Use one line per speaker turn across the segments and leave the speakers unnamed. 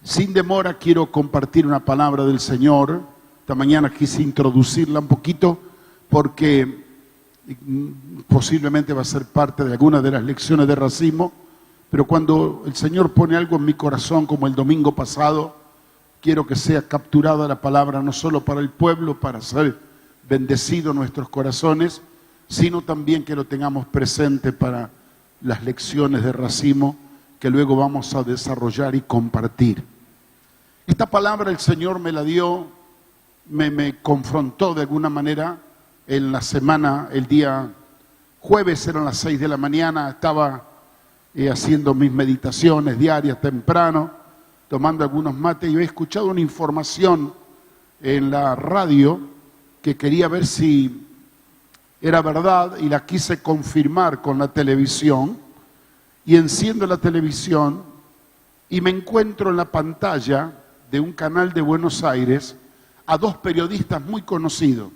Sin demora quiero compartir una palabra del Señor. Esta mañana quise introducirla un poquito porque posiblemente va a ser parte de alguna de las lecciones de racismo, pero cuando el Señor pone algo en mi corazón, como el domingo pasado, quiero que sea capturada la palabra no solo para el pueblo, para ser bendecido nuestros corazones, sino también que lo tengamos presente para las lecciones de racismo que luego vamos a desarrollar y compartir. Esta palabra el Señor me la dio, me confrontó de alguna manera en la semana, el día jueves, eran las 6 de la mañana, estaba haciendo mis meditaciones diarias temprano, tomando algunos mates, y he escuchado una información en la radio que quería ver si era verdad y la quise confirmar con la televisión, y enciendo la televisión y me encuentro en la pantalla de un canal de Buenos Aires a dos periodistas muy conocidos,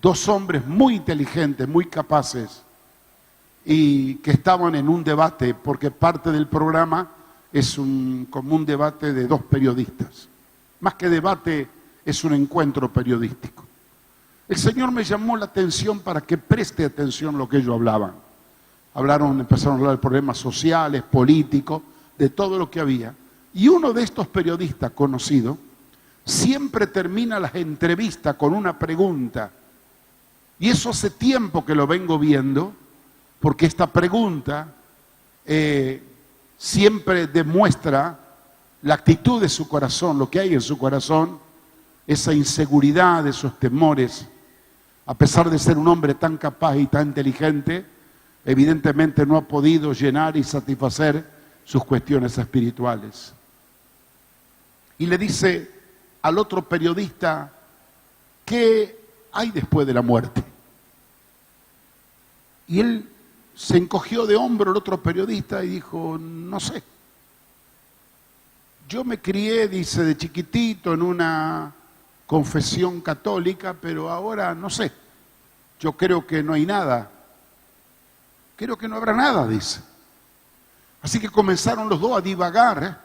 dos hombres muy inteligentes, muy capaces, y que estaban en un debate, porque parte del programa es como un debate de dos periodistas. Más que debate, es un encuentro periodístico. El Señor me llamó la atención para que preste atención a lo que ellos hablaban. Empezaron a hablar de problemas sociales, políticos, de todo lo que había. Y uno de estos periodistas conocidos siempre termina las entrevistas con una pregunta. Y eso hace tiempo que lo vengo viendo, porque esta pregunta siempre demuestra la actitud de su corazón, lo que hay en su corazón, esa inseguridad, esos temores. A pesar de ser un hombre tan capaz y tan inteligente, evidentemente no ha podido llenar y satisfacer sus cuestiones espirituales. Y le dice al otro periodista, ¿qué hay después de la muerte? Y él se encogió de hombro, el otro periodista, y dijo, no sé. Yo me crié, dice, de chiquitito en una confesión católica, pero ahora no sé. Yo creo que no hay nada. Creo que no habrá nada, dice. Así que comenzaron los dos a divagar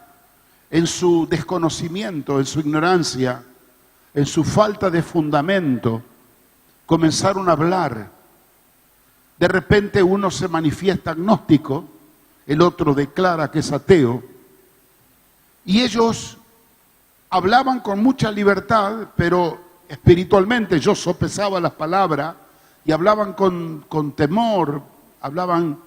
en su desconocimiento, en su ignorancia, en su falta de fundamento. Comenzaron a hablar. De repente uno se manifiesta agnóstico, el otro declara que es ateo, y ellos hablaban con mucha libertad, pero espiritualmente yo sopesaba las palabras y hablaban con temor, hablaban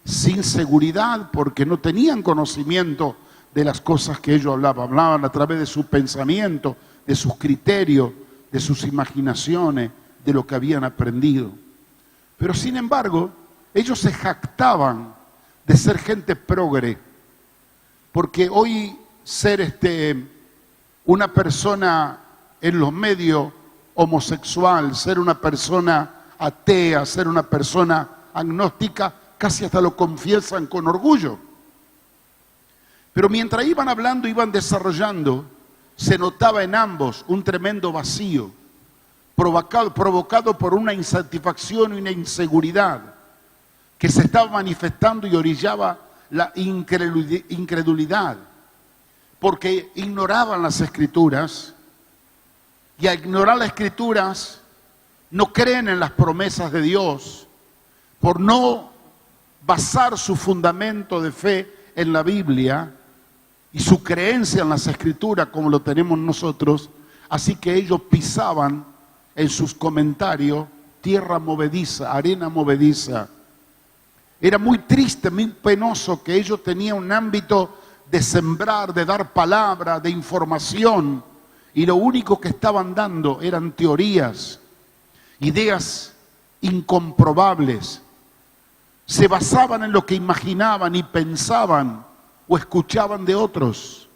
sin seguridad porque no tenían conocimiento de las cosas que ellos hablaban a través de su pensamiento, de sus criterios, de sus imaginaciones, de lo que habían aprendido. Pero sin embargo, ellos se jactaban de ser gente progre, porque hoy ser una persona en los medios homosexual, ser una persona atea, ser una persona agnóstica, casi hasta lo confiesan con orgullo. Pero mientras iban hablando, iban desarrollando, se notaba en ambos un tremendo vacío, provocado por una insatisfacción y una inseguridad que se estaba manifestando y orillaba la incredulidad, porque ignoraban las Escrituras, y al ignorar las Escrituras no creen en las promesas de Dios, por no basar su fundamento de fe en la Biblia y su creencia en las Escrituras como lo tenemos nosotros. Así que ellos pisaban en sus comentarios tierra movediza, arena movediza. Era muy triste, muy penoso que ellos tenían un ámbito de sembrar, de dar palabra, de información, y lo único que estaban dando eran teorías, ideas incomprobables. Se basaban en lo que imaginaban y pensaban o escuchaban de otros.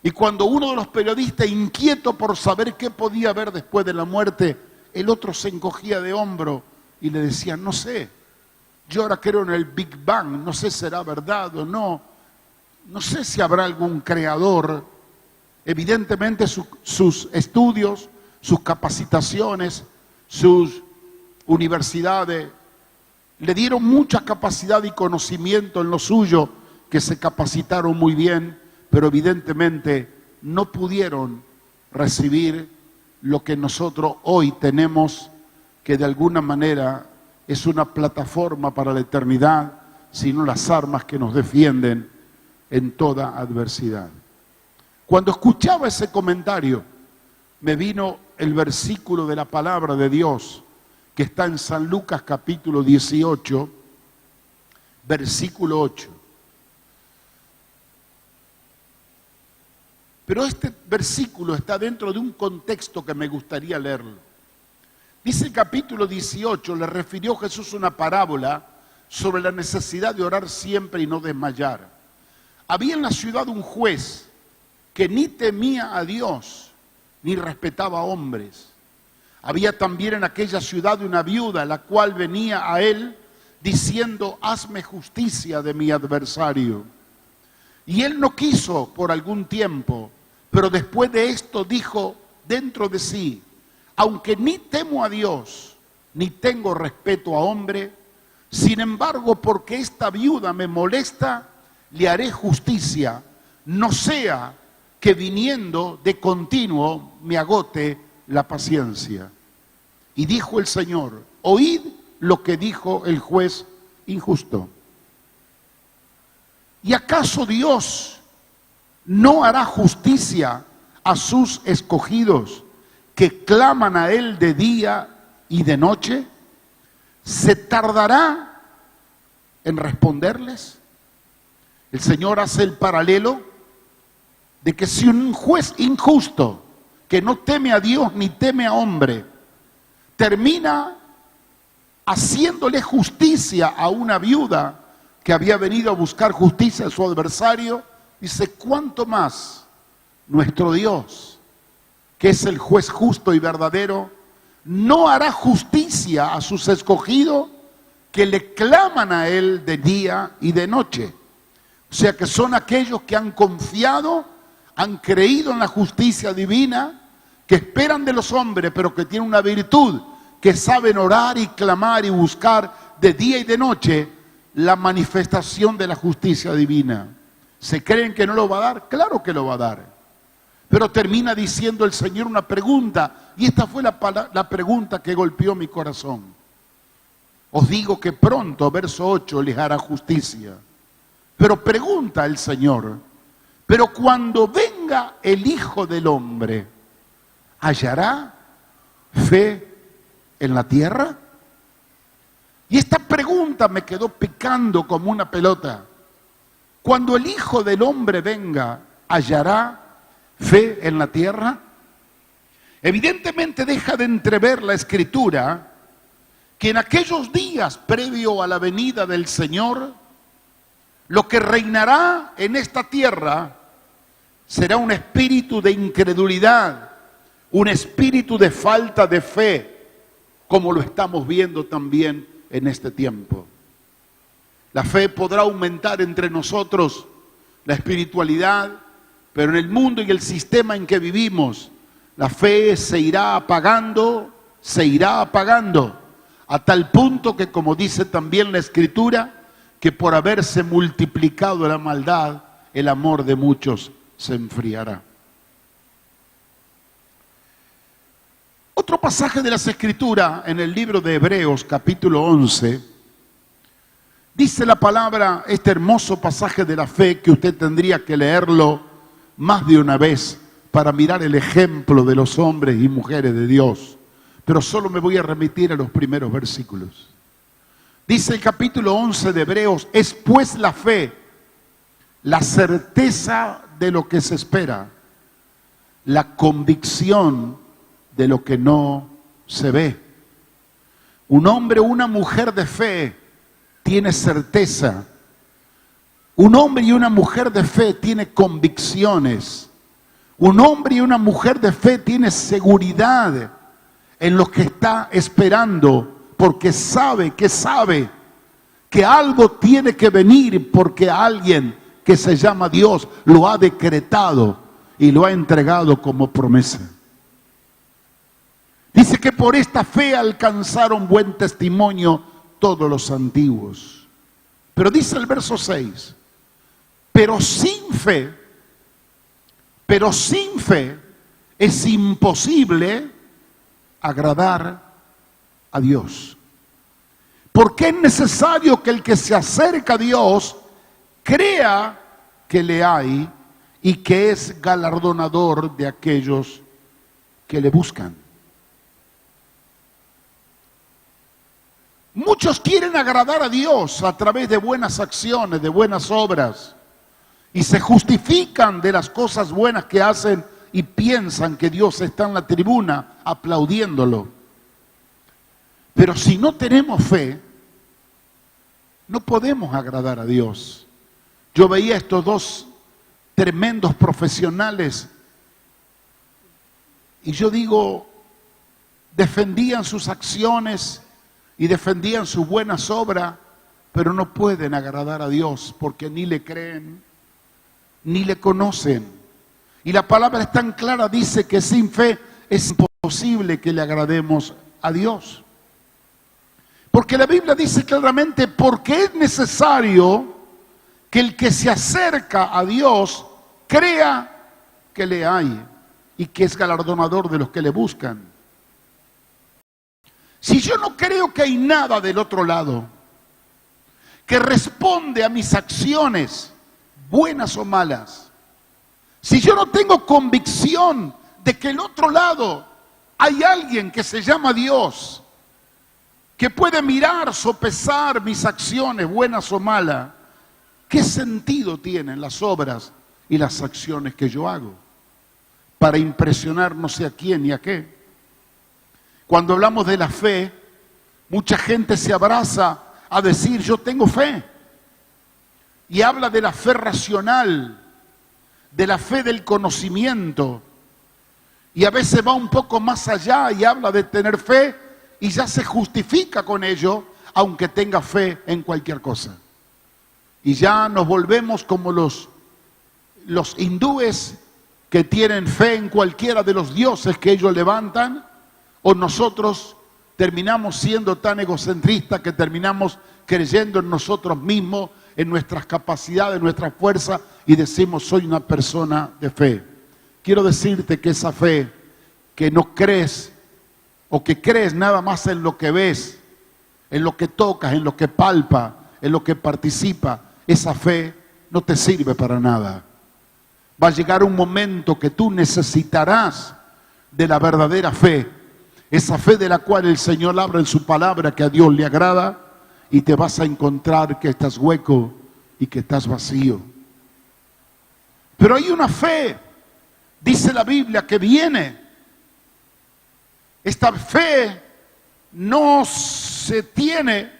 Y cuando uno de los periodistas, inquieto por saber qué podía haber después de la muerte, el otro se encogía de hombro y le decía, no sé, yo ahora creo en el Big Bang, no sé si será verdad o no, no sé si habrá algún creador. Evidentemente sus estudios, sus capacitaciones, sus universidades, le dieron mucha capacidad y conocimiento en lo suyo, que se capacitaron muy bien, pero evidentemente no pudieron recibir lo que nosotros hoy tenemos, que de alguna manera es una plataforma para la eternidad, sino las armas que nos defienden en toda adversidad. Cuando escuchaba ese comentario, me vino el versículo de la palabra de Dios que está en San Lucas capítulo 18, versículo 8. Pero este versículo está dentro de un contexto que me gustaría leerlo. Dice el capítulo 18, le refirió Jesús una parábola sobre la necesidad de orar siempre y no desmayar. Había en la ciudad un juez que ni temía a Dios, ni respetaba a hombres. Había también en aquella ciudad una viuda, la cual venía a él diciendo: hazme justicia de mi adversario. Y él no quiso por algún tiempo, pero después de esto dijo dentro de sí: aunque ni temo a Dios, ni tengo respeto a hombre, sin embargo, porque esta viuda me molesta, le haré justicia, no sea que viniendo de continuo me agote la paciencia. Y dijo el Señor: oíd lo que dijo el juez injusto. ¿Y acaso Dios no hará justicia a sus escogidos que claman a Él de día y de noche? ¿Se tardará en responderles? El Señor hace el paralelo de que si un juez injusto, que no teme a Dios ni teme a hombre, termina haciéndole justicia a una viuda que había venido a buscar justicia a su adversario, dice: ¿cuánto más nuestro Dios, que es el juez justo y verdadero, no hará justicia a sus escogidos que le claman a Él de día y de noche? O sea que son aquellos que han confiado, han creído en la justicia divina, que esperan de los hombres, pero que tienen una virtud, que saben orar y clamar y buscar de día y de noche la manifestación de la justicia divina. ¿Se creen que no lo va a dar? Claro que lo va a dar. Pero termina diciendo el Señor una pregunta, y esta fue la pregunta que golpeó mi corazón. Os digo que pronto, verso 8, les hará justicia. Pero pregunta el Señor: pero cuando venga el Hijo del Hombre, ¿hallará fe en la tierra? Y esta pregunta me quedó picando como una pelota. Cuando el Hijo del Hombre venga, ¿hallará fe en la tierra? Evidentemente deja de entrever la Escritura que en aquellos días previo a la venida del Señor, lo que reinará en esta tierra será un espíritu de incredulidad, un espíritu de falta de fe, como lo estamos viendo también en este tiempo. La fe podrá aumentar entre nosotros, la espiritualidad, pero en el mundo y el sistema en que vivimos, la fe se irá apagando, a tal punto que, como dice también la Escritura, que por haberse multiplicado la maldad, el amor de muchos se enfriará. Otro pasaje de las Escrituras en el libro de Hebreos, capítulo 11, dice la palabra, este hermoso pasaje de la fe que usted tendría que leerlo más de una vez para mirar el ejemplo de los hombres y mujeres de Dios, pero solo me voy a remitir a los primeros versículos. Dice el capítulo 11 de Hebreos: es pues la fe, la certeza de lo que se espera, la convicción de lo que no se ve. Un hombre o una mujer de fe tiene certeza. Un hombre y una mujer de fe tiene convicciones. Un hombre y una mujer de fe tiene seguridad en lo que está esperando, porque sabe que algo tiene que venir, porque alguien que se llama Dios lo ha decretado y lo ha entregado como promesa. Dice que por esta fe alcanzaron buen testimonio todos los antiguos. Pero dice el verso 6, pero sin fe Pero sin fe es imposible agradar a Dios. Porque es necesario que el que se acerca a Dios crea que le hay y que es galardonador de aquellos que le buscan. Muchos quieren agradar a Dios a través de buenas acciones, de buenas obras, y se justifican de las cosas buenas que hacen y piensan que Dios está en la tribuna aplaudiéndolo. Pero si no tenemos fe, no podemos agradar a Dios. Yo veía estos dos tremendos profesionales y yo digo, defendían sus acciones y defendían sus buenas obras, pero no pueden agradar a Dios porque ni le creen, ni le conocen. Y la palabra es tan clara, dice que sin fe es imposible que le agrademos a Dios. Porque la Biblia dice claramente, porque es necesario que el que se acerca a Dios crea que le hay y que es galardonador de los que le buscan. Si yo no creo que hay nada del otro lado que responde a mis acciones, buenas o malas, si yo no tengo convicción de que el otro lado hay alguien que se llama Dios, que puede mirar, sopesar mis acciones, buenas o malas, ¿qué sentido tienen las obras y las acciones que yo hago? Para impresionar no sé a quién ni a qué. Cuando hablamos de la fe, mucha gente se abraza a decir yo tengo fe. Y habla de la fe racional, de la fe del conocimiento. Y a veces va un poco más allá y habla de tener fe y ya se justifica con ello, aunque tenga fe en cualquier cosa. Y ya nos volvemos como los hindúes que tienen fe en cualquiera de los dioses que ellos levantan, o nosotros terminamos siendo tan egocentristas que terminamos creyendo en nosotros mismos, en nuestras capacidades, en nuestra fuerza, y decimos soy una persona de fe. Quiero decirte que esa fe que no crees o que crees nada más en lo que ves, en lo que tocas, en lo que palpa, en lo que participa, esa fe no te sirve para nada. Va a llegar un momento que tú necesitarás de la verdadera fe, esa fe de la cual el Señor habla en su palabra, que a Dios le agrada, y te vas a encontrar que estás hueco y que estás vacío. Pero hay una fe, dice la Biblia, que viene. Esta fe no se tiene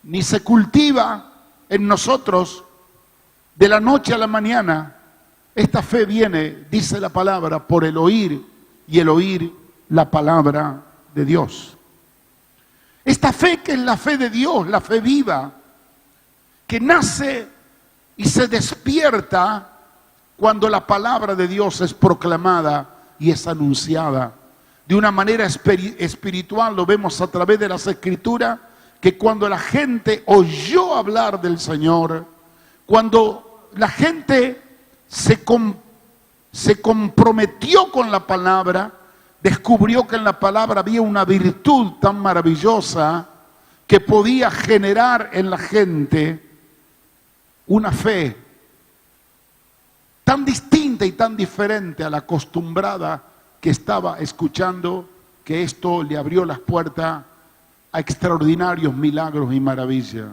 ni se cultiva en nosotros de la noche a la mañana. Esta fe viene, dice la palabra, por el oír, y el oír la palabra de Dios. Esta fe que es la fe de Dios, la fe viva, que nace y se despierta cuando la palabra de Dios es proclamada y es anunciada. De una manera espiritual lo vemos a través de las Escrituras, que cuando la gente oyó hablar del Señor, cuando la gente se comprometió con la palabra, descubrió que en la palabra había una virtud tan maravillosa que podía generar en la gente una fe tan distinta y tan diferente a la acostumbrada que estaba escuchando, que esto le abrió las puertas a extraordinarios milagros y maravillas.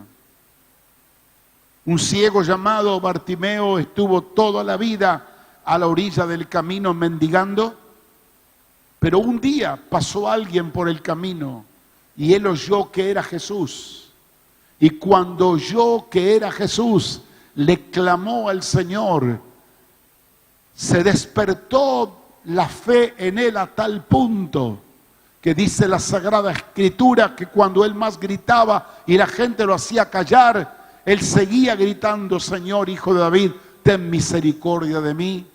Un ciego llamado Bartimeo estuvo toda la vida a la orilla del camino mendigando, pero un día pasó alguien por el camino y él oyó que era Jesús. Y cuando oyó que era Jesús, le clamó al Señor. Se despertó la fe en él a tal punto que dice la Sagrada Escritura que cuando él más gritaba y la gente lo hacía callar, él seguía gritando: Señor, Hijo de David, ten misericordia de mí.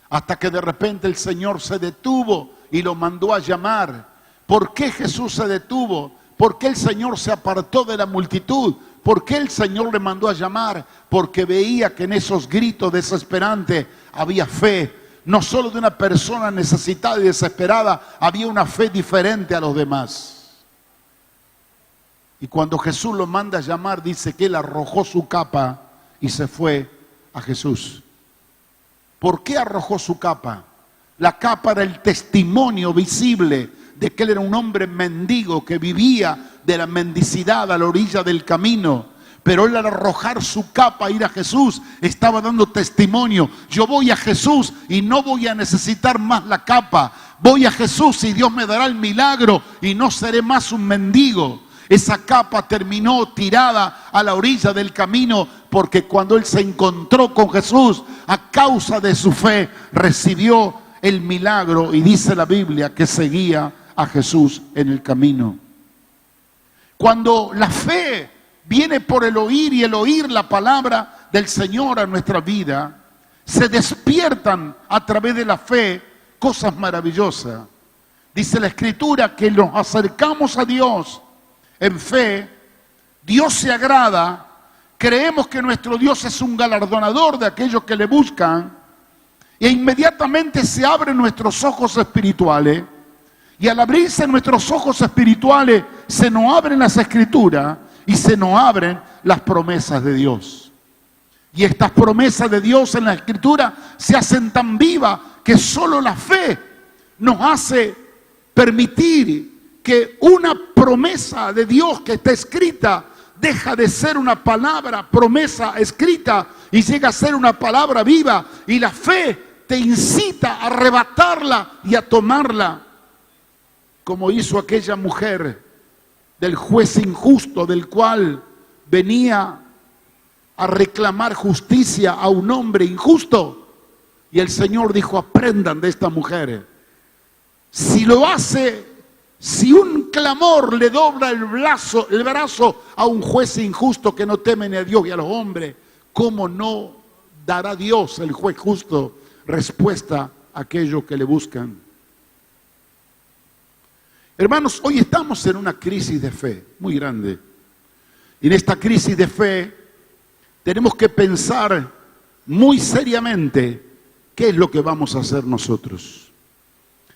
Hasta que de repente el Señor se detuvo y lo mandó a llamar. ¿Por qué Jesús se detuvo? ¿Por qué el Señor se apartó de la multitud? ¿Por qué el Señor le mandó a llamar? Porque veía que en esos gritos desesperantes había fe. No solo de una persona necesitada y desesperada, había una fe diferente a los demás. Y cuando Jesús lo manda a llamar, dice que él arrojó su capa y se fue a Jesús. ¿Por qué arrojó su capa? La capa era el testimonio visible de que él era un hombre mendigo que vivía de la mendicidad a la orilla del camino. Pero él al arrojar su capa a ir a Jesús estaba dando testimonio. Yo voy a Jesús y no voy a necesitar más la capa. Voy a Jesús y Dios me dará el milagro y no seré más un mendigo. Esa capa terminó tirada a la orilla del camino porque cuando él se encontró con Jesús, a causa de su fe, recibió el milagro y dice la Biblia que seguía a Jesús en el camino. Cuando la fe viene por el oír y el oír la palabra del Señor a nuestra vida, se despiertan a través de la fe cosas maravillosas. Dice la Escritura que nos acercamos a Dios en fe, Dios se agrada, creemos que nuestro Dios es un galardonador de aquellos que le buscan, e inmediatamente se abren nuestros ojos espirituales. Y al abrirse nuestros ojos espirituales, se nos abren las Escrituras y se nos abren las promesas de Dios. Y estas promesas de Dios en la Escritura se hacen tan vivas que solo la fe nos hace permitir que una promesa de Dios que está escrita deja de ser una palabra, promesa escrita, y llega a ser una palabra viva. Y la fe te incita a arrebatarla y a tomarla, como hizo aquella mujer del juez injusto, del cual venía a reclamar justicia a un hombre injusto. Y el Señor dijo: aprendan de esta mujer. Si lo hace, si un clamor le dobla el brazo a un juez injusto que no teme ni a Dios y a los hombres, ¿cómo no dará Dios, el juez justo, respuesta a aquellos que le buscan? Hermanos, hoy estamos en una crisis de fe muy grande. Y en esta crisis de fe tenemos que pensar muy seriamente qué es lo que vamos a hacer nosotros.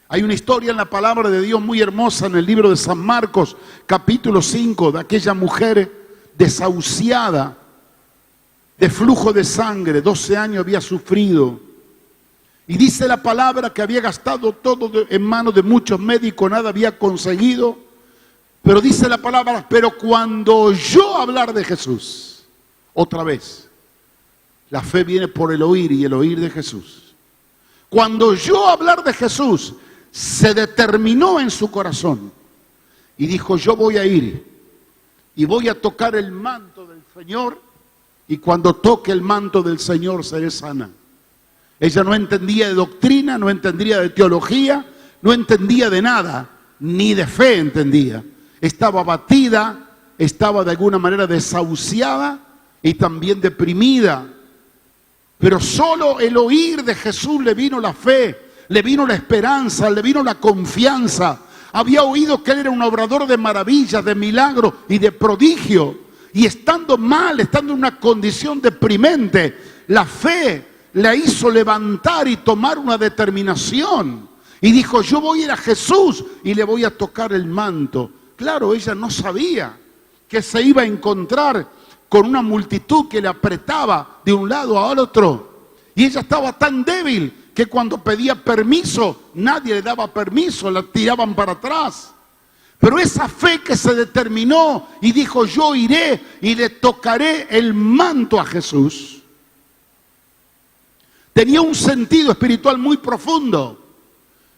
Hay una historia en la palabra de Dios muy hermosa en el libro de San Marcos, capítulo 5, de aquella mujer desahuciada, de flujo de sangre, 12 años había sufrido. Y dice la palabra que había gastado todo en manos de muchos médicos, nada había conseguido. Pero dice la palabra, pero cuando oyó hablar de Jesús, otra vez, la fe viene por el oír y el oír de Jesús. Cuando oyó hablar de Jesús, se determinó en su corazón y dijo: yo voy a ir y voy a tocar el manto del Señor, y cuando toque el manto del Señor seré sana. Ella no entendía de doctrina, no entendía de teología, no entendía de nada, ni de fe entendía. Estaba abatida, estaba de alguna manera desahuciada y también deprimida. Pero solo el oír de Jesús le vino la fe, le vino la esperanza, le vino la confianza. Había oído que él era un obrador de maravillas, de milagros y de prodigio. Y estando mal, estando en una condición deprimente, la fe la hizo levantar y tomar una determinación. Y dijo: yo voy a ir a Jesús y le voy a tocar el manto. Claro, ella no sabía que se iba a encontrar con una multitud que le apretaba de un lado al otro. Y ella estaba tan débil que cuando pedía permiso, nadie le daba permiso, la tiraban para atrás. Pero esa fe que se determinó y dijo: yo iré y le tocaré el manto a Jesús, tenía un sentido espiritual muy profundo.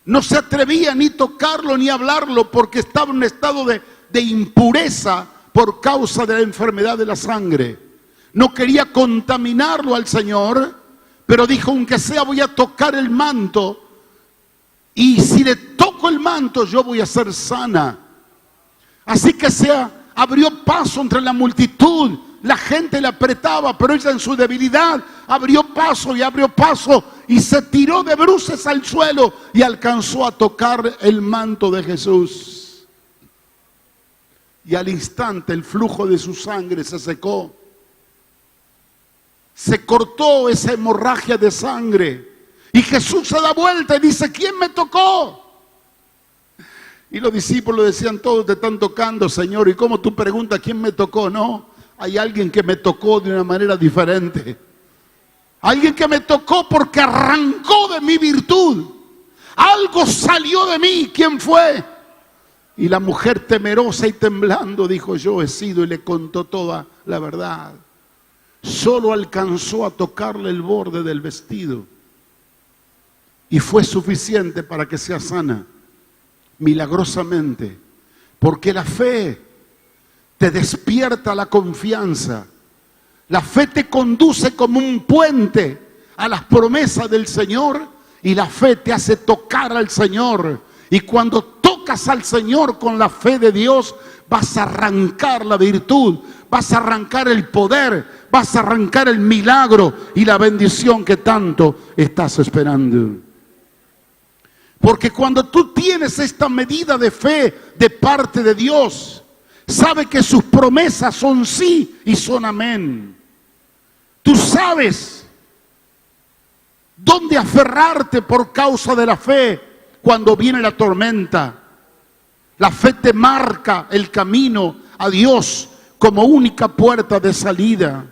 No se atrevía ni tocarlo ni hablarlo porque estaba en un estado de impureza por causa de la enfermedad de la sangre. No quería contaminarlo al Señor, pero dijo: aunque sea, voy a tocar el manto, y si le toco el manto yo voy a ser sana. Así que se abrió paso entre la multitud. La gente le apretaba, pero ella en su debilidad abrió paso y se tiró de bruces al suelo y alcanzó a tocar el manto de Jesús. Y al instante el flujo de su sangre se secó. Se cortó esa hemorragia de sangre. Y Jesús se da vuelta y dice, ¿quién me tocó? Y los discípulos decían, todos te están tocando, Señor. ¿Y cómo tú preguntas quién me tocó? No, hay alguien que me tocó de una manera diferente. Alguien que me tocó porque arrancó de mi virtud. Algo salió de mí. ¿Quién fue? Y la mujer temerosa y temblando dijo, yo he sido, y le contó toda la verdad. Solo alcanzó a tocarle el borde del vestido. Y fue suficiente para que sea sana, milagrosamente. Porque la fe te despierta la confianza. La fe te conduce como un puente a las promesas del Señor. Y la fe te hace tocar al Señor. Y cuando tocas al Señor con la fe de Dios, vas a arrancar la virtud, vas a arrancar el poder, vas a arrancar el milagro y la bendición que tanto estás esperando. Porque cuando tú tienes esta medida de fe de parte de Dios, sabe que sus promesas son sí y son amén. Tú sabes dónde aferrarte por causa de la fe cuando viene la tormenta. La fe te marca el camino a Dios como única puerta de salida.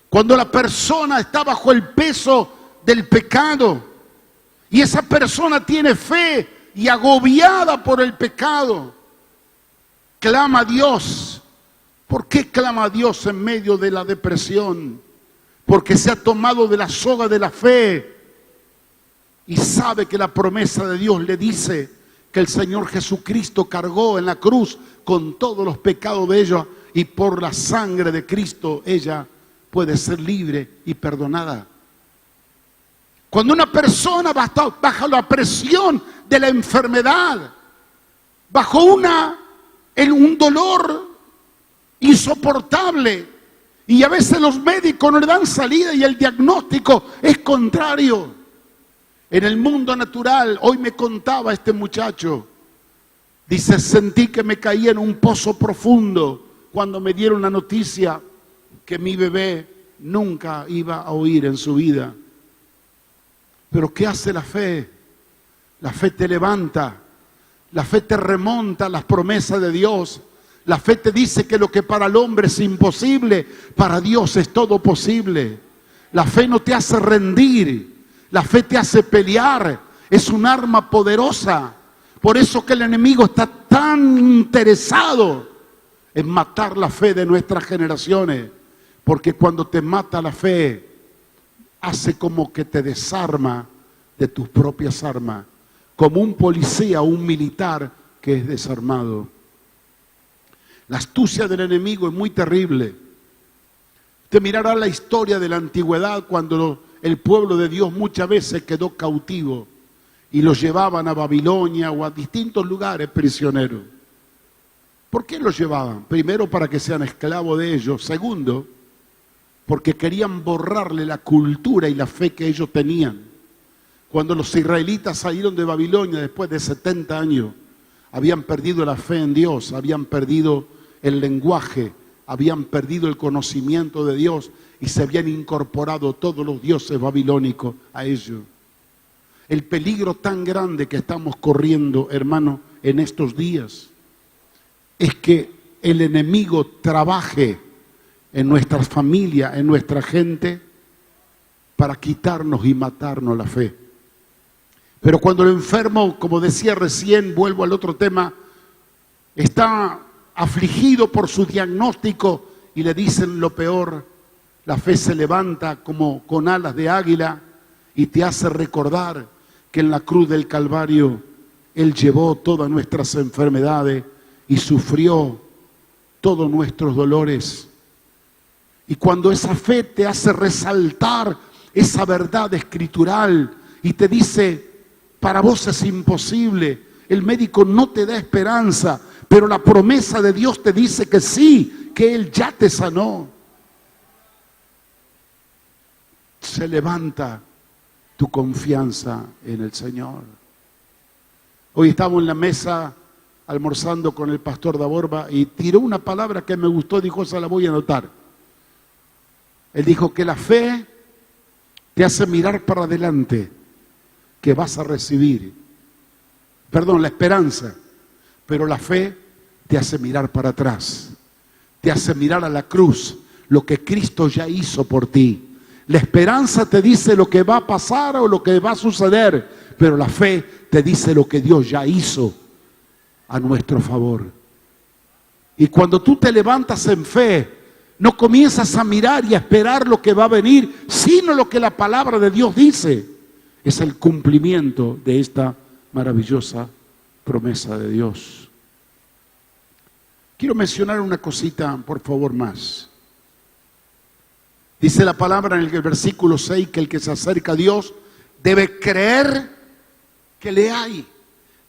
Cuando la persona está bajo el peso del pecado y esa persona tiene fe y agobiada por el pecado, clama a Dios. ¿Por qué clama a Dios en medio de la depresión? Porque se ha tomado de la soga de la fe y sabe que la promesa de Dios le dice que el Señor Jesucristo cargó en la cruz con todos los pecados de ella y por la sangre de Cristo ella puede ser libre y perdonada. Cuando una persona bajo la presión de la enfermedad, bajo un dolor insoportable, y a veces los médicos no le dan salida y el diagnóstico es contrario. En el mundo natural, hoy me contaba este muchacho, dice, sentí que me caía en un pozo profundo cuando me dieron la noticia que mi bebé nunca iba a oír en su vida. Pero ¿qué hace la fe? La fe te levanta, la fe te remonta a las promesas de Dios. La fe te dice que lo que para el hombre es imposible, para Dios es todo posible. La fe no te hace rendir, la fe te hace pelear, es un arma poderosa. Por eso que el enemigo está tan interesado en matar la fe de nuestras generaciones. Porque cuando te mata la fe, hace como que te desarma de tus propias armas, como un policía o un militar que es desarmado. La astucia del enemigo es muy terrible. Usted mirará la historia de la antigüedad cuando el pueblo de Dios muchas veces quedó cautivo y los llevaban a Babilonia o a distintos lugares prisioneros. ¿Por qué los llevaban? Primero, para que sean esclavos de ellos. Segundo, porque querían borrarle la cultura y la fe que ellos tenían. Cuando los israelitas salieron de Babilonia después de 70 años, habían perdido la fe en Dios, habían perdido el lenguaje, habían perdido el conocimiento de Dios y se habían incorporado todos los dioses babilónicos a ellos. El peligro tan grande que estamos corriendo, hermano, en estos días, es que el enemigo trabaje en nuestras familias, en nuestra gente, para quitarnos y matarnos la fe. Pero cuando el enfermo, como decía recién, vuelvo al otro tema, está afligido por su diagnóstico y le dicen lo peor, la fe se levanta como con alas de águila y te hace recordar que en la cruz del Calvario Él llevó todas nuestras enfermedades y sufrió todos nuestros dolores. Y cuando esa fe te hace resaltar esa verdad escritural y te dice, para vos es imposible, el médico no te da esperanza, pero la promesa de Dios te dice que sí, que Él ya te sanó. Se levanta tu confianza en el Señor. Hoy estamos en la mesa almorzando con el pastor Daborba y tiró una palabra que me gustó, dijo, esa la voy a anotar. Él dijo que la fe te hace mirar para adelante, que vas a recibir. Perdón, la esperanza, pero la fe te hace mirar para atrás, te hace mirar a la cruz, lo que Cristo ya hizo por ti. La esperanza te dice lo que va a pasar o lo que va a suceder, pero la fe te dice lo que Dios ya hizo a nuestro favor. Y cuando tú te levantas en fe, no comienzas a mirar y a esperar lo que va a venir, sino lo que la palabra de Dios dice. Es el cumplimiento de esta maravillosa promesa de Dios. Quiero mencionar una cosita, por favor, más. Dice la palabra en el versículo 6 que el que se acerca a Dios debe creer que le hay.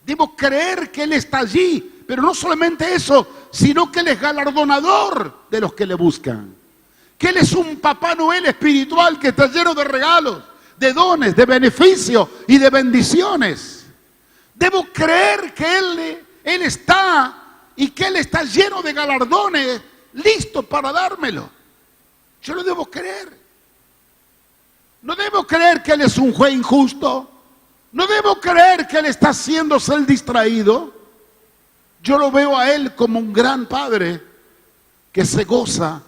Debo creer que Él está allí. Pero no solamente eso, sino que Él es galardonador de los que le buscan. Que Él es un Papá Noel espiritual que está lleno de regalos, de dones, de beneficios y de bendiciones. Debo creer que Él está y que Él está lleno de galardones, listo para dármelo. Yo lo debo creer. No debo creer que Él es un juez injusto. No debo creer que Él está haciéndose el distraído. Yo lo veo a Él como un gran padre que se goza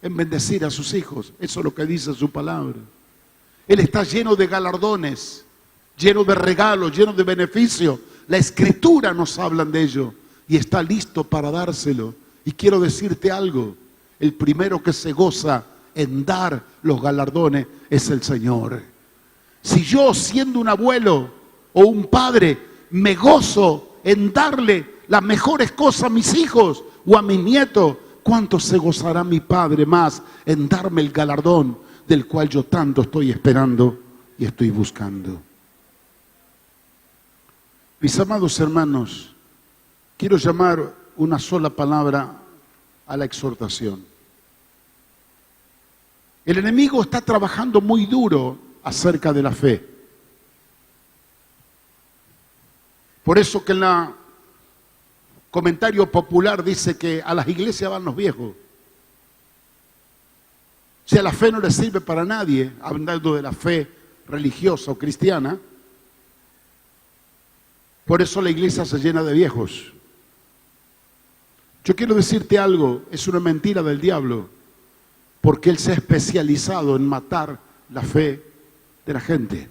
en bendecir a sus hijos. Eso es lo que dice su palabra. Él está lleno de galardones, lleno de regalos, lleno de beneficios. La Escritura nos habla de ello y está listo para dárselo. Y quiero decirte algo, el primero que se goza en dar los galardones es el Señor. Si yo, siendo un abuelo o un padre, me gozo en darle las mejores cosas a mis hijos o a mis nietos, ¿cuánto se gozará mi Padre más en darme el galardón del cual yo tanto estoy esperando y estoy buscando? Mis amados hermanos, quiero llamar una sola palabra a la exhortación. El enemigo está trabajando muy duro acerca de la fe. Por eso que en la comentario popular dice que a las iglesias van los viejos. O sea, la fe no le sirve para nadie, hablando de la fe religiosa o cristiana. Por eso la iglesia se llena de viejos. Yo quiero decirte algo, es una mentira del diablo, porque él se ha especializado en matar la fe de la gente.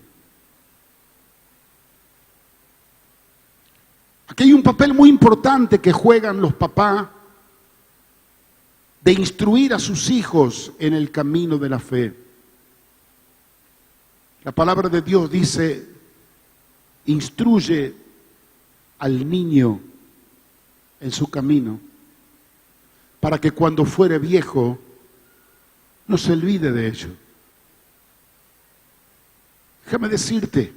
Aquí hay un papel muy importante que juegan los papás de instruir a sus hijos en el camino de la fe. La palabra de Dios dice, instruye al niño en su camino, para que cuando fuere viejo no se olvide de ello. Déjame decirte,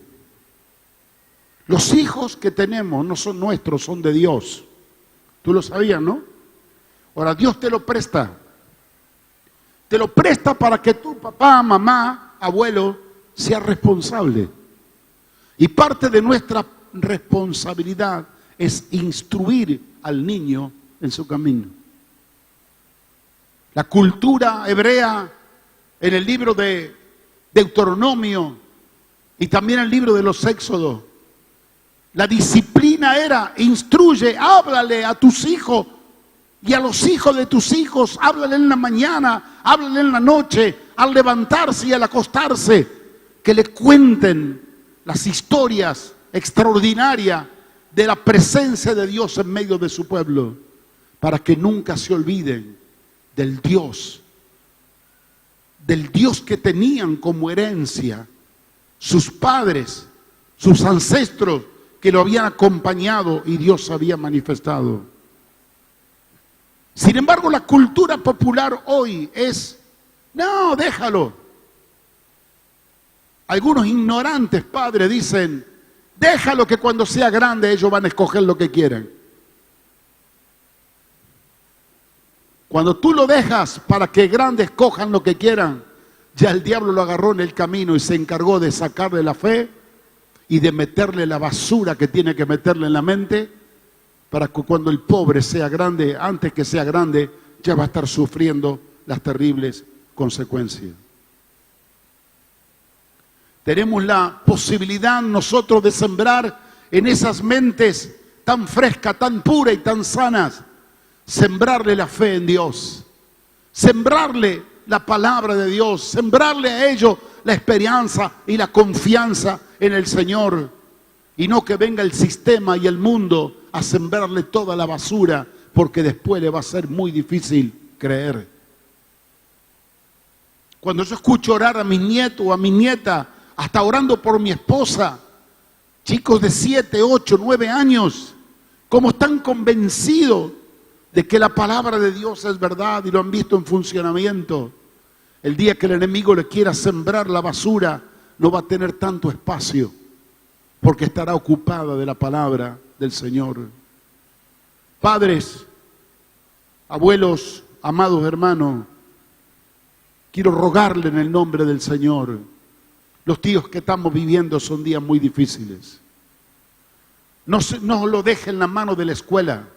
los hijos que tenemos no son nuestros, son de Dios. Tú lo sabías, ¿no? Ahora Dios te lo presta. Te lo presta para que tu papá, mamá, abuelo, sea responsable. Y parte de nuestra responsabilidad es instruir al niño en su camino. La cultura hebrea en el libro de Deuteronomio y también en el libro de los Éxodos, la disciplina era, instruye, háblale a tus hijos y a los hijos de tus hijos, háblale en la mañana, háblale en la noche, al levantarse y al acostarse, que le cuenten las historias extraordinarias de la presencia de Dios en medio de su pueblo, para que nunca se olviden del Dios que tenían como herencia sus padres, sus ancestros, que lo habían acompañado y Dios había manifestado. Sin embargo, la cultura popular hoy es, no, déjalo. Algunos ignorantes padres dicen, déjalo que cuando sea grande ellos van a escoger lo que quieran. Cuando tú lo dejas para que grandes cojan lo que quieran, ya el diablo lo agarró en el camino y se encargó de sacarle la fe y de meterle la basura que tiene que meterle en la mente para que cuando el pobre sea grande, antes que sea grande, ya va a estar sufriendo las terribles consecuencias. Tenemos la posibilidad nosotros de sembrar en esas mentes tan frescas, tan puras y tan sanas, sembrarle la fe en Dios, sembrarle la palabra de Dios, sembrarle a ellos la esperanza y la confianza en el Señor, y no que venga el sistema y el mundo a sembrarle toda la basura, porque después le va a ser muy difícil creer. Cuando yo escucho orar a mis nietos o a mi nieta, hasta orando por mi esposa, chicos de 7, 8, 9 años, como están convencidos de que la palabra de Dios es verdad y lo han visto en funcionamiento, el día que el enemigo le quiera sembrar la basura, no va a tener tanto espacio, porque estará ocupada de la palabra del Señor. Padres, abuelos, amados hermanos, quiero rogarle en el nombre del Señor. Los días que estamos viviendo son días muy difíciles. No lo deje en la mano de la escuela.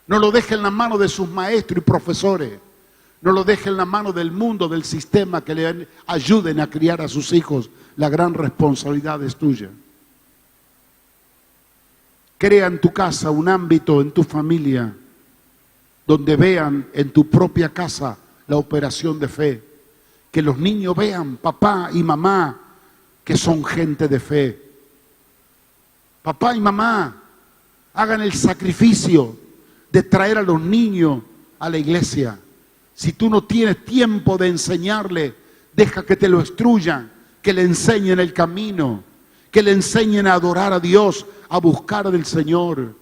No lo deje en la mano de sus maestros y profesores. No lo deje en la mano del mundo, del sistema, que le ayuden a criar a sus hijos. La gran responsabilidad es tuya. Crea en tu casa un ámbito, en tu familia, donde vean en tu propia casa la operación de fe. Que los niños vean, papá y mamá, que son gente de fe. Papá y mamá, hagan el sacrificio de traer a los niños a la iglesia. Si tú no tienes tiempo de enseñarle, deja que te lo instruyan, que le enseñen el camino, que le enseñen a adorar a Dios, a buscar del Señor.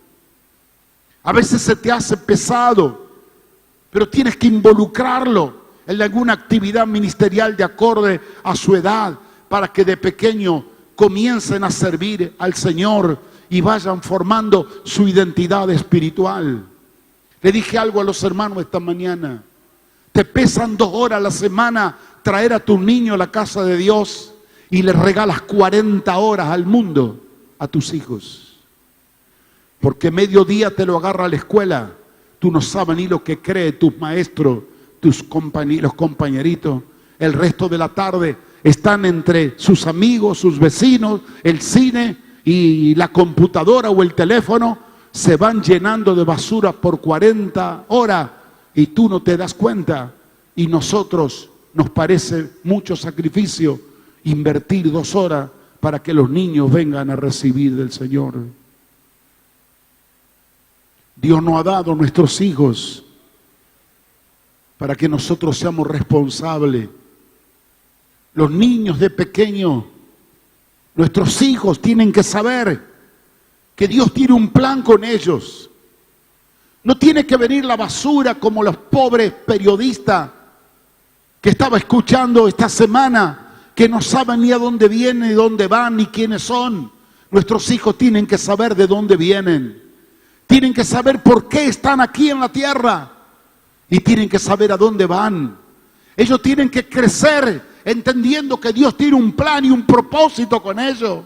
A veces se te hace pesado, pero tienes que involucrarlo en alguna actividad ministerial de acorde a su edad, para que de pequeño comiencen a servir al Señor y vayan formando su identidad espiritual. Le dije algo a los hermanos esta mañana. Te pesan 2 horas a la semana traer a tu niño a la casa de Dios y le regalas 40 horas al mundo a tus hijos. Porque mediodía te lo agarra a la escuela. Tú no sabes ni lo que creen tus maestros, los compañeritos. El resto de la tarde están entre sus amigos, sus vecinos, el cine y la computadora o el teléfono. Se van llenando de basura por 40 horas y tú no te das cuenta. Y nosotros nos parece mucho sacrificio invertir 2 horas para que los niños vengan a recibir del Señor. Dios nos ha dado a nuestros hijos para que nosotros seamos responsables. Los niños de pequeño, nuestros hijos tienen que saber que Dios tiene un plan con ellos. No tiene que venir la basura como los pobres periodistas que estaba escuchando esta semana, que no saben ni a dónde vienen, ni dónde van, ni quiénes son. Nuestros hijos tienen que saber de dónde vienen. Tienen que saber por qué están aquí en la tierra. Y tienen que saber a dónde van. Ellos tienen que crecer entendiendo que Dios tiene un plan y un propósito con ellos.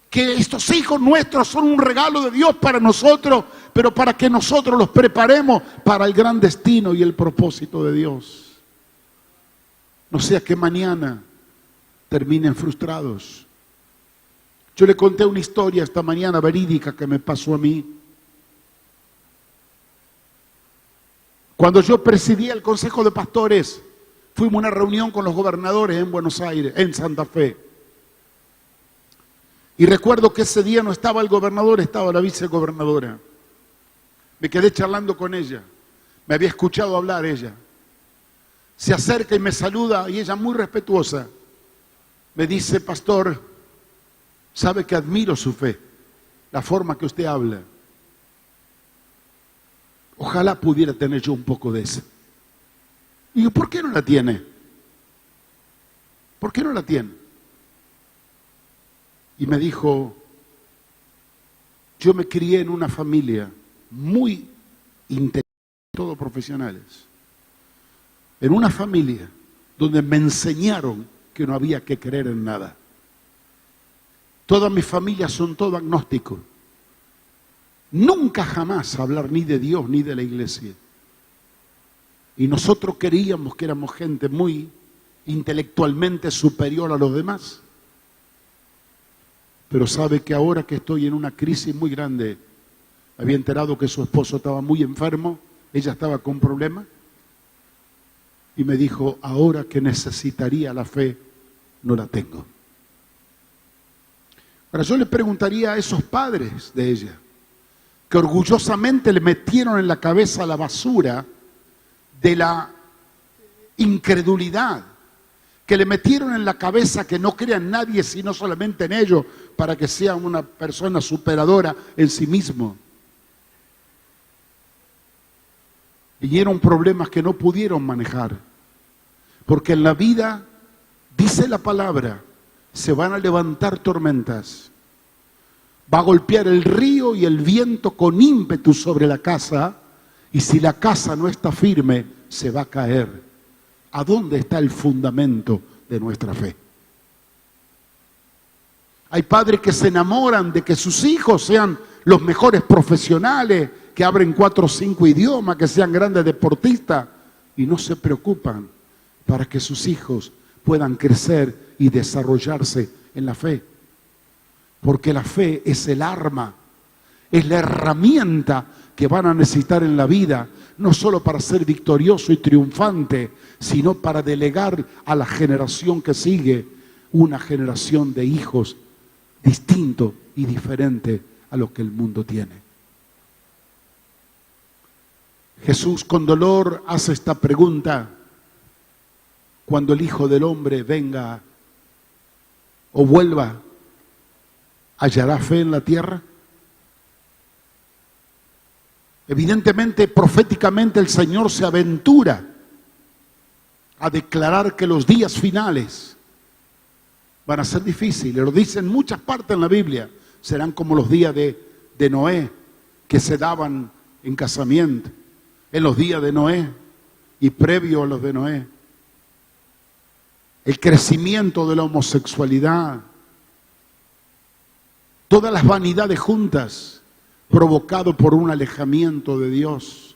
Que estos hijos nuestros son un regalo de Dios para nosotros, pero para que nosotros los preparemos para el gran destino y el propósito de Dios. No sea que mañana terminen frustrados. Yo le conté una historia esta mañana verídica que me pasó a mí. Cuando yo presidía el Consejo de Pastores, fuimos a una reunión con los gobernadores en Buenos Aires, en Santa Fe. Y recuerdo que ese día no estaba el gobernador, estaba la vicegobernadora. Me quedé charlando con ella. Me había escuchado hablar ella. Se acerca y me saluda, y ella muy respetuosa me dice: pastor, sabe que admiro su fe, la forma que usted habla. Ojalá pudiera tener yo un poco de eso. Y digo, ¿por qué no la tiene? ¿Por qué no la tiene? Y me dijo, yo me crié en una familia muy inteligente, todos profesionales. En una familia donde me enseñaron que no había que creer en nada. Todas mis familias son todos agnósticos. nunca jamás hablar ni de Dios ni de la iglesia. Y nosotros creíamos que éramos gente muy intelectualmente superior a los demás. Pero sabe que ahora que estoy en una crisis muy grande, había enterado que su esposo estaba muy enfermo, ella estaba con problemas, y me dijo, ahora que necesitaría la fe, no la tengo. Ahora yo le preguntaría a esos padres de ella, que orgullosamente le metieron en la cabeza la basura de la incredulidad, que le metieron en la cabeza que no crea en nadie sino solamente en ellos, para que sea una persona superadora en sí mismo. Vinieron problemas que no pudieron manejar, porque en la vida, dice la palabra, se van a levantar tormentas. Va a golpear el río y el viento con ímpetu sobre la casa, y si la casa no está firme, se va a caer. ¿A dónde está el fundamento de nuestra fe? Hay padres que se enamoran de que sus hijos sean los mejores profesionales, que hablen 4 o 5 idiomas, que sean grandes deportistas, y no se preocupan para que sus hijos puedan crecer y desarrollarse en la fe. Porque la fe es el arma, es la herramienta que van a necesitar en la vida, no solo para ser victorioso y triunfante, sino para delegar a la generación que sigue una generación de hijos distinto y diferente a lo que el mundo tiene. Jesús con dolor hace esta pregunta: cuando el Hijo del Hombre venga o vuelva, ¿hallará fe en la tierra? Evidentemente, proféticamente, el Señor se aventura a declarar que los días finales van a ser difíciles. Lo dice en muchas partes en la Biblia. Serán como los días de Noé, que se daban en casamiento. En los días de Noé y previo a los de Noé. El crecimiento de la homosexualidad. Todas las vanidades juntas, provocado por un alejamiento de Dios.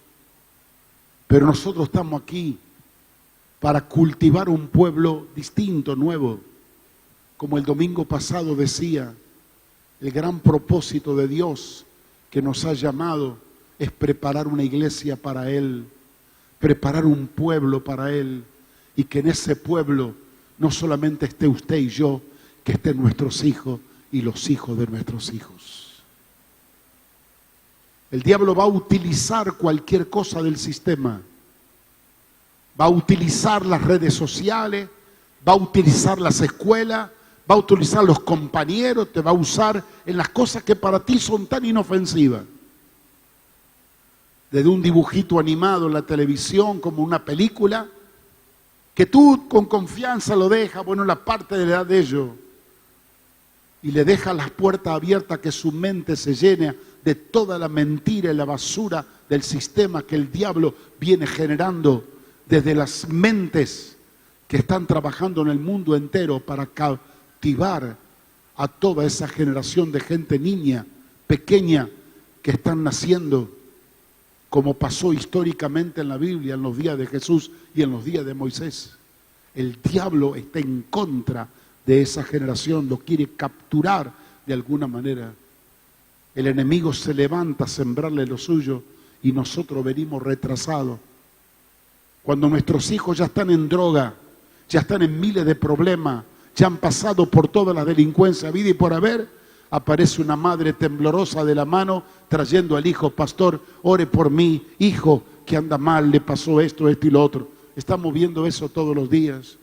Pero nosotros estamos aquí para cultivar un pueblo distinto, nuevo. Como el domingo pasado decía, el gran propósito de Dios que nos ha llamado es preparar una iglesia para Él, preparar un pueblo para Él, y que en ese pueblo no solamente esté usted y yo, que estén nuestros hijos y los hijos de nuestros hijos. El diablo va a utilizar cualquier cosa del sistema. Va a utilizar las redes sociales, va a utilizar las escuelas, va a utilizar los compañeros, te va a usar en las cosas que para ti son tan inofensivas. Desde un dibujito animado en la televisión, como una película, que tú con confianza lo dejas, bueno, la parte de la edad de ellos, y le dejas las puertas abiertas, que su mente se llene de toda la mentira y la basura del sistema que el diablo viene generando desde las mentes que están trabajando en el mundo entero para cautivar a toda esa generación de gente niña, pequeña, que están naciendo, como pasó históricamente en la Biblia, en los días de Jesús y en los días de Moisés. El diablo está en contra de esa generación, lo quiere capturar de alguna manera. El enemigo se levanta a sembrarle lo suyo y nosotros venimos retrasados. Cuando nuestros hijos ya están en droga, ya están en miles de problemas, ya han pasado por toda la delincuencia vida y por haber, aparece una madre temblorosa de la mano trayendo al hijo: pastor, ore por mi hijo que anda mal, le pasó esto, esto y lo otro. Estamos viendo eso todos los días.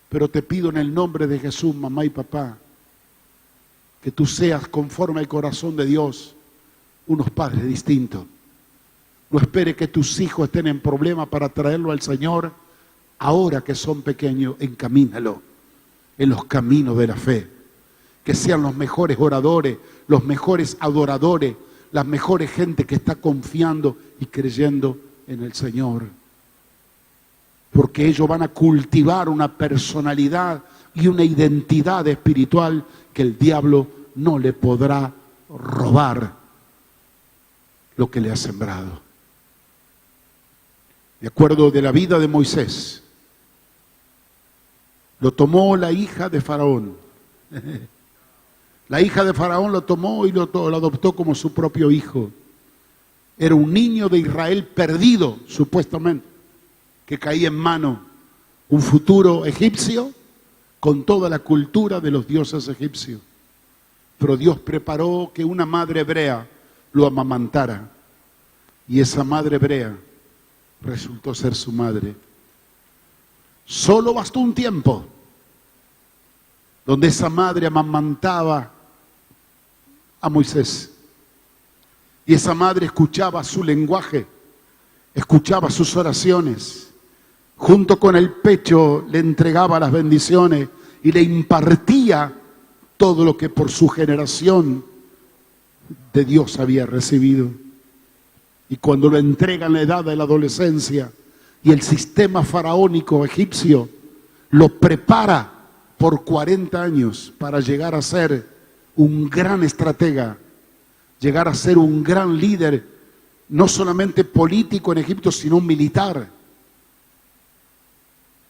Pero te pido en el nombre de Jesús, mamá y papá, que tú seas, conforme al corazón de Dios, unos padres distintos. No espere que tus hijos estén en problemas para traerlo al Señor. Ahora que son pequeños, encamínalo en los caminos de la fe. Que sean los mejores oradores, los mejores adoradores, las mejores gente que está confiando y creyendo en el Señor. Porque ellos van a cultivar una personalidad y una identidad espiritual que el diablo no le podrá robar lo que le ha sembrado. De acuerdo de la vida de Moisés, lo tomó la hija de Faraón. La hija de Faraón lo tomó y lo adoptó como su propio hijo. Era un niño de Israel perdido, supuestamente, que caía en mano un futuro egipcio con toda la cultura de los dioses egipcios. Pero Dios preparó que una madre hebrea lo amamantara. Y esa madre hebrea resultó ser su madre. Solo bastó un tiempo donde esa madre amamantaba a Moisés. Y esa madre escuchaba su lenguaje, escuchaba sus oraciones. Junto con el pecho le entregaba las bendiciones y le impartía todo lo que por su generación de Dios había recibido. Y cuando lo entrega en la edad de la adolescencia y el sistema faraónico egipcio lo prepara por 40 años para llegar a ser un gran estratega, llegar a ser un gran líder, no solamente político en Egipto, sino militar.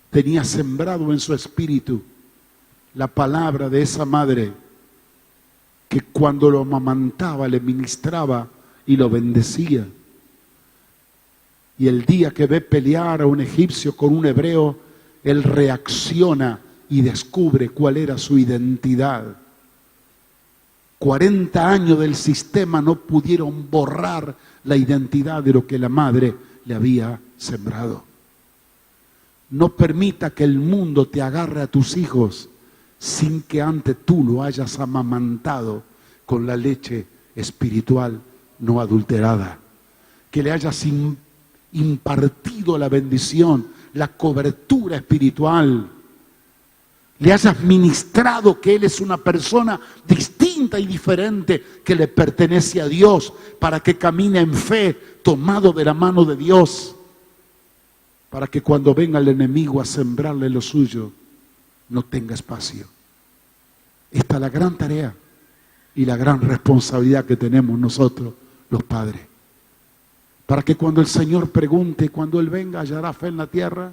Tenía sembrado en su espíritu la palabra de esa madre que cuando lo amamantaba le ministraba y lo bendecía. Y el día que ve pelear a un egipcio con un hebreo, él reacciona y descubre cuál era su identidad. 40 años del sistema no pudieron borrar la identidad de lo que la madre le había sembrado. No permita que el mundo te agarre a tus hijos sin que antes tú lo hayas amamantado con la leche espiritual no adulterada. Que le hayas impartido la bendición, la cobertura espiritual. Le hayas ministrado que él es una persona distinta y diferente que le pertenece a Dios para que camine en fe, tomado de la mano de Dios, para que cuando venga el enemigo a sembrarle lo suyo, no tenga espacio. Esta es la gran tarea y la gran responsabilidad que tenemos nosotros, los padres. Para que cuando el Señor pregunte, cuando Él venga, hallará fe en la tierra.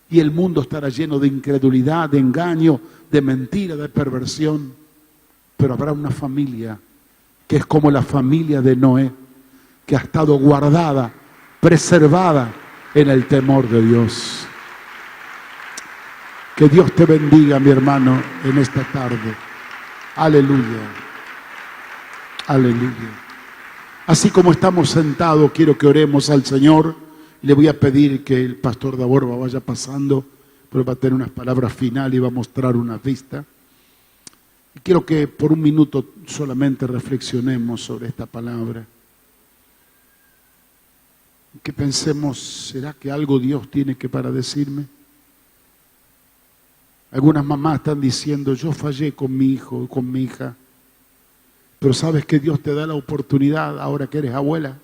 Y el mundo estará lleno de incredulidad, de engaño, de mentira, de perversión. Pero habrá una familia que es como la familia de Noé, que ha estado guardada, preservada en el temor de Dios. Que Dios te bendiga, mi hermano, en esta tarde. Aleluya. Aleluya. Así como estamos sentados, quiero que oremos al Señor. Le voy a pedir que el pastor Daborba vaya pasando, pero va a tener unas palabras finales y va a mostrar una vista. Y quiero que por un minuto solamente reflexionemos sobre esta palabra. Que pensemos, ¿será que algo Dios tiene que para decirme? Algunas mamás están diciendo, yo fallé con mi hijo, con mi hija. Pero sabes que Dios te da la oportunidad ahora que eres abuela.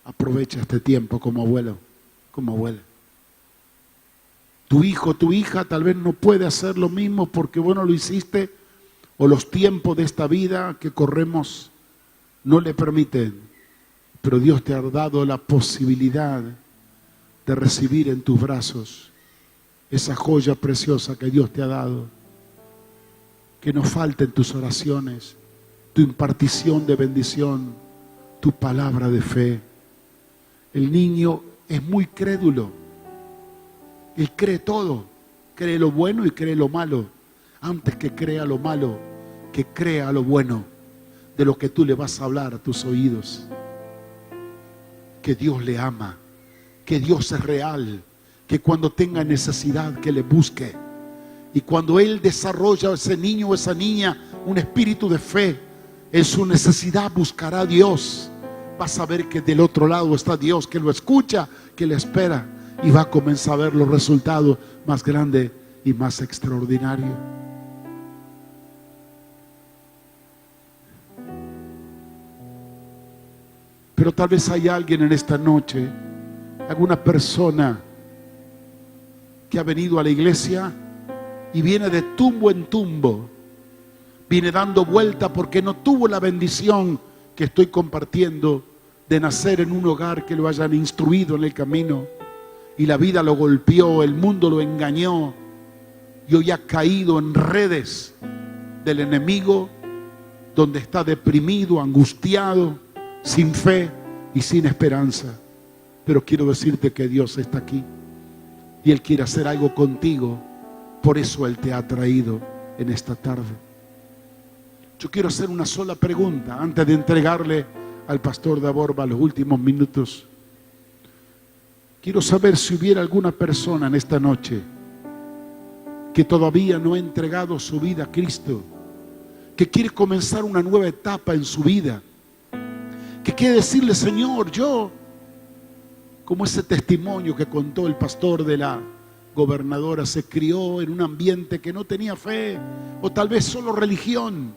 Aprovecha este tiempo como abuelo, como abuela. Tu hijo, tu hija tal vez no puede hacer lo mismo porque vos no lo hiciste o los tiempos de esta vida que corremos no le permiten. Pero Dios te ha dado la posibilidad de recibir en tus brazos esa joya preciosa que Dios te ha dado. Que no falten tus oraciones, tu impartición de bendición, tu palabra de fe. El niño es muy crédulo. Él cree todo. Cree lo bueno y cree lo malo. Antes que crea lo malo, que crea lo bueno de lo que tú le vas a hablar a tus oídos. Que Dios le ama, que Dios es real, que cuando tenga necesidad que le busque. Y cuando Él desarrolla a ese niño o esa niña un espíritu de fe, en su necesidad buscará a Dios. Va a saber que del otro lado está Dios, que lo escucha, que le espera. Y va a comenzar a ver los resultados más grandes y más extraordinarios. Pero tal vez hay alguien en esta noche, alguna persona que ha venido a la iglesia y viene de tumbo en tumbo, viene dando vuelta porque no tuvo la bendición que estoy compartiendo, de nacer en un hogar que lo hayan instruido en el camino y la vida lo golpeó, el mundo lo engañó y hoy ha caído en redes del enemigo, donde está deprimido, angustiado, sin fe y sin esperanza. Pero quiero decirte que Dios está aquí y Él quiere hacer algo contigo. Por eso Él te ha traído en esta tarde. Yo quiero hacer una sola pregunta antes de entregarle al pastor de Aborba los últimos minutos. Quiero saber si hubiera alguna persona en esta noche que todavía no ha entregado su vida a Cristo, que quiere comenzar una nueva etapa en su vida, que quiere decirle: Señor, yo, como ese testimonio que contó el pastor de la gobernadora, se crió en un ambiente que no tenía fe, o tal vez solo religión,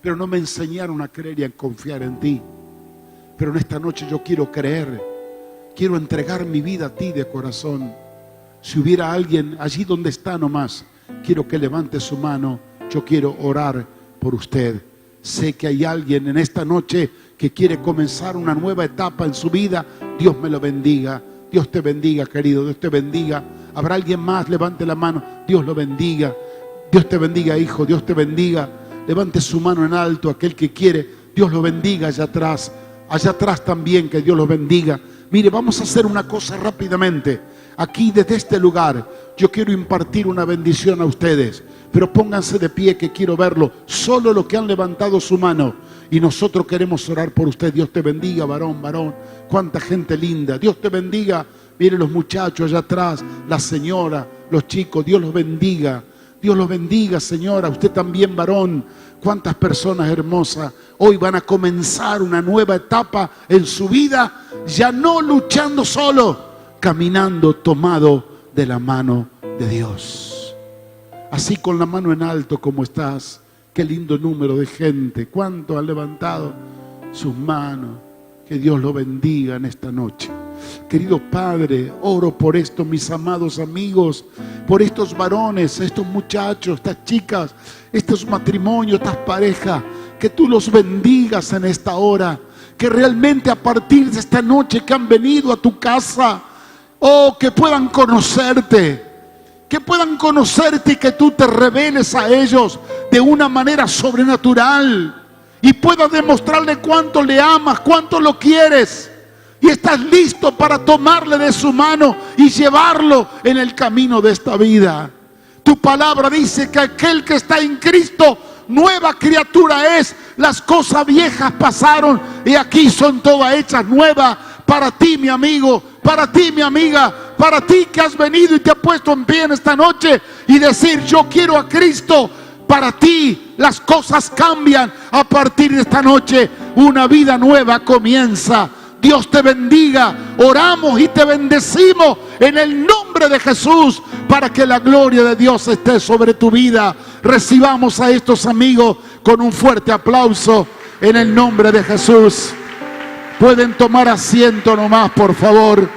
pero no me enseñaron a creer y a confiar en ti. Pero en esta noche yo quiero creer, quiero entregar mi vida a ti de corazón. Si hubiera alguien allí donde está nomás, quiero que levante su mano. Yo quiero orar por usted. Sé que hay alguien en esta noche que quiere comenzar una nueva etapa en su vida. Dios me lo bendiga. Dios te bendiga, querido. Dios te bendiga. ¿Habrá alguien más? Levante la mano. Dios lo bendiga. Dios te bendiga, hijo. Dios te bendiga. Levante su mano en alto aquel que quiere. Dios lo bendiga allá atrás. Allá atrás también, que Dios lo bendiga. Mire, vamos a hacer una cosa rápidamente. Aquí desde este lugar yo quiero impartir una bendición a ustedes, pero pónganse de pie que quiero verlo. Solo los que han levantado su mano, y nosotros queremos orar por usted. Dios te bendiga, varón, varón. Cuánta gente linda. Dios te bendiga. Mire los muchachos allá atrás, la señora, los chicos. Dios los bendiga. Dios los bendiga, señora. Usted también, varón. Cuántas personas hermosas hoy van a comenzar una nueva etapa en su vida, ya no luchando solo, caminando tomado de la mano de Dios. Así, con la mano en alto como estás. Qué lindo número de gente. ¿Cuántos han levantado sus manos? Que Dios lo bendiga en esta noche. Querido Padre, oro por esto, mis amados amigos, por estos varones, estos muchachos, estas chicas, estos matrimonios, estas parejas, que tú los bendigas en esta hora, que realmente a partir de esta noche que han venido a tu casa, que puedan conocerte, y que tú te reveles a ellos de una manera sobrenatural y puedas demostrarle cuánto le amas, cuánto lo quieres. Y estás listo para tomarle de su mano y llevarlo en el camino de esta vida. Tu palabra dice que aquel que está en Cristo, nueva criatura es. Las cosas viejas pasaron y aquí son todas hechas nuevas. Para ti, mi amigo, para ti, mi amiga, para ti que has venido y te has puesto en pie en esta noche y decir: yo quiero a Cristo. Para ti las cosas cambian a partir de esta noche. Una vida nueva comienza. Dios te bendiga. Oramos y te bendecimos en el nombre de Jesús, para que la gloria de Dios esté sobre tu vida. Recibamos a estos amigos con un fuerte aplauso en el nombre de Jesús. Pueden tomar asiento nomás, por favor.